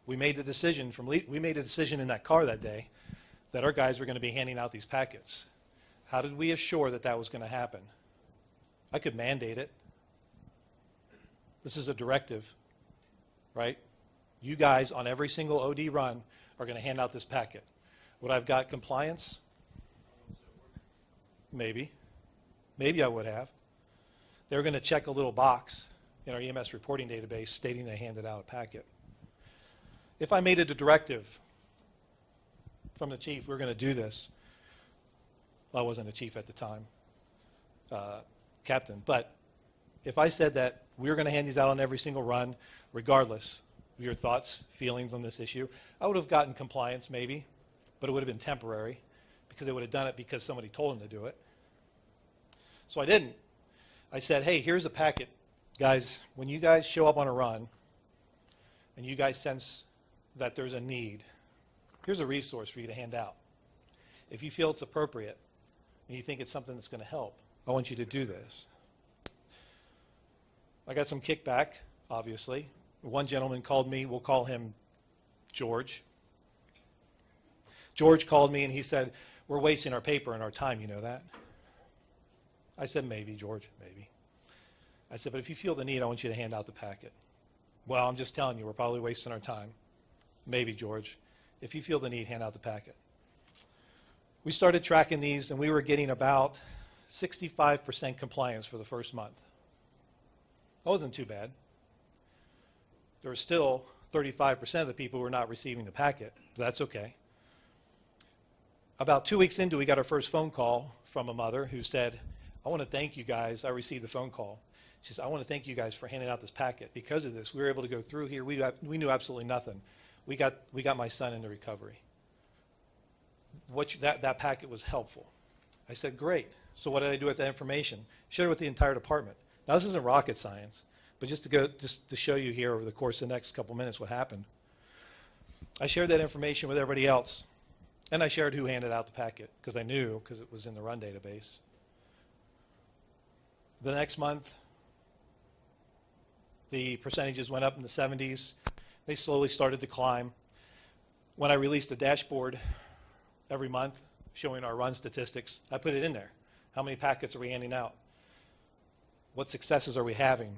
We made the decision in that car that day that our guys were going to be handing out these packets. How did we assure that that was going to happen? I could mandate it. This is a directive, right? You guys on every single OD run are going to hand out this packet. Would I have got compliance? Maybe. Maybe I would have. They were going to check a little box in our EMS reporting database stating they handed out a packet. If I made it a directive from the chief, we're going to do this. Well, I wasn't a chief at the time, captain. But if I said that we were going to hand these out on every single run, regardless of your thoughts, feelings on this issue, I would have gotten compliance maybe, but it would have been temporary because they would have done it because somebody told them to do it. So I didn't. I said, hey, here's a packet. Guys, when you guys show up on a run and you guys sense that there's a need, here's a resource for you to hand out. If you feel it's appropriate and you think it's something that's going to help, I want you to do this. I got some kickback, obviously. One gentleman called me, we'll call him George. George called me and he said, we're wasting our paper and our time, you know that? I said, maybe, George, maybe. I said, but if you feel the need, I want you to hand out the packet. Well, I'm just telling you, we're probably wasting our time. Maybe, George. If you feel the need, hand out the packet. We started tracking these, and we were getting about 65% compliance for the first month. That wasn't too bad. There were still 35% of the people who were not receiving the packet. That's okay. About 2 weeks into, we got our first phone call from a mother who said, I want to thank you guys. I received the phone call. She said, I want to thank you guys for handing out this packet. Because of this, we were able to go through here. We knew absolutely nothing. We got my son into recovery. That packet was helpful. I said, great. So what did I do with that information? Shared it with the entire department. Now, this isn't rocket science, but just to show you here over the course of the next couple minutes what happened. I shared that information with everybody else, and I shared who handed out the packet because I knew because it was in the run database. The next month, the percentages went up in the 70s. They slowly started to climb. When I released the dashboard every month showing our run statistics, I put it in there. How many packets are we handing out? What successes are we having?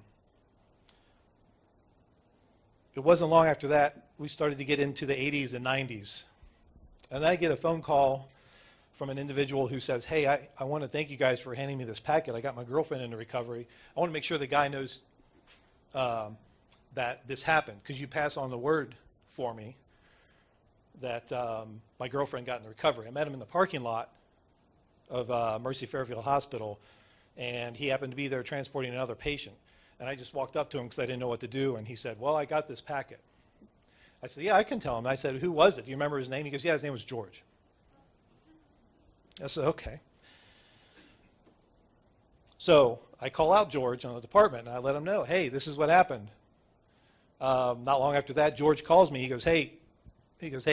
It wasn't long after that we started to get into the 80s and 90s. And then I get a phone call from an individual who says, hey, I want to thank you guys for handing me this packet. I got my girlfriend into recovery. I want to make sure the guy knows that this happened. Could you pass on the word for me that my girlfriend got into recovery? I met him in the parking lot of Mercy Fairfield Hospital, and he happened to be there transporting another patient. And I just walked up to him because I didn't know what to do, and he said, well, I got this packet. I said, yeah, I can tell him. I said, who was it? Do you remember his name? He goes, yeah, his name was George. I said, okay. So I call out George on the department, and I let him know, hey, this is what happened. Not long after that, George calls me. He goes, hey,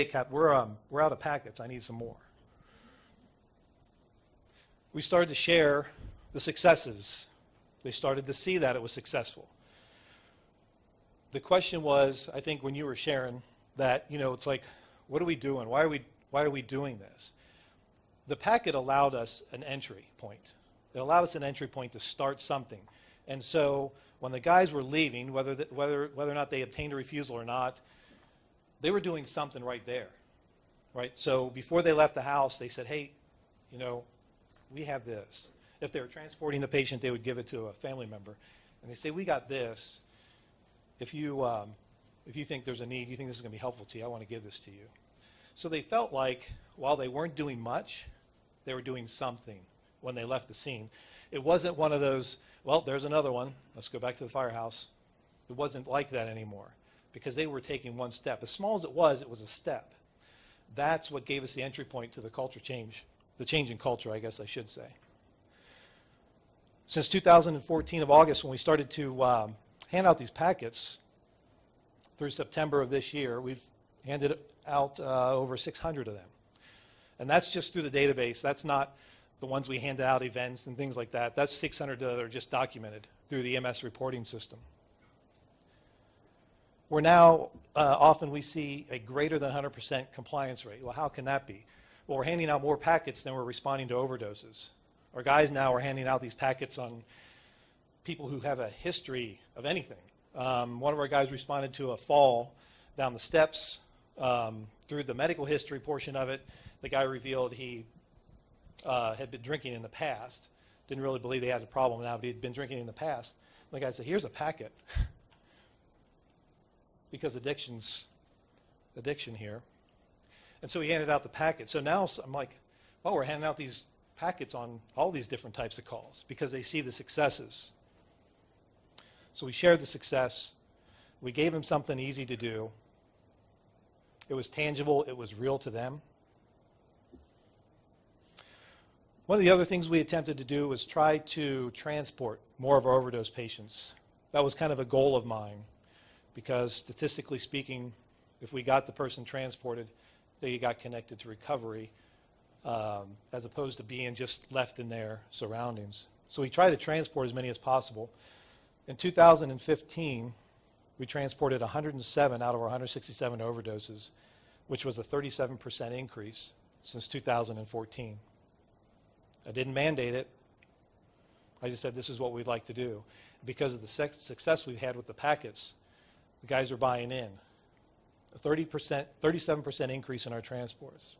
Cap, we're out of packets. I need some more. We started to share the successes. They started to see that it was successful. The question was, I think when you were sharing that, it's like, what are we doing? Why are we doing this? The packet allowed us an entry point. It allowed us an entry point to start something. And so when the guys were leaving, whether or not they obtained a refusal or not, they were doing something right there, right? So before they left the house, they said, hey, we have this. If they were transporting the patient, they would give it to a family member. And they say, we got this. If you think there's a need, you think this is going to be helpful to you, I want to give this to you. So they felt like while they weren't doing much, they were doing something when they left the scene. It wasn't one of those, well, there's another one. Let's go back to the firehouse. It wasn't like that anymore because they were taking one step. As small as it was a step. That's what gave us the entry point to the culture change, the change in culture, I guess I should say. Since 2014 of August, when we started to hand out these packets, through September of this year, we've handed out over 600 of them. And that's just through the database. That's not the ones we handed out, events and things like that. That's 600 that are just documented through the EMS reporting system. we're now, often we see a greater than 100% compliance rate. Well, how can that be? Well, we're handing out more packets than we're responding to overdoses. Our guys now are handing out these packets on people who have a history of anything. One of our guys responded to a fall down the steps. Through the medical history portion of it, the guy revealed he had been drinking in the past. Didn't really believe they had a problem now, but he'd been drinking in the past. The guy said, here's a packet. Because addiction here. And so he handed out the packet. So now I'm like, well, we're handing out these packets on all these different types of calls because they see the successes. So we shared the success. We gave them something easy to do. It was tangible. It was real to them. One of the other things we attempted to do was try to transport more of our overdose patients. That was kind of a goal of mine because statistically speaking, if we got the person transported, they got connected to recovery as opposed to being just left in their surroundings. So we tried to transport as many as possible. In 2015, we transported 107 out of our 167 overdoses, which was a 37% increase since 2014. I didn't mandate it. I just said this is what we'd like to do. Because of the success we've had with the packets, the guys are buying in. A 37% increase in our transports.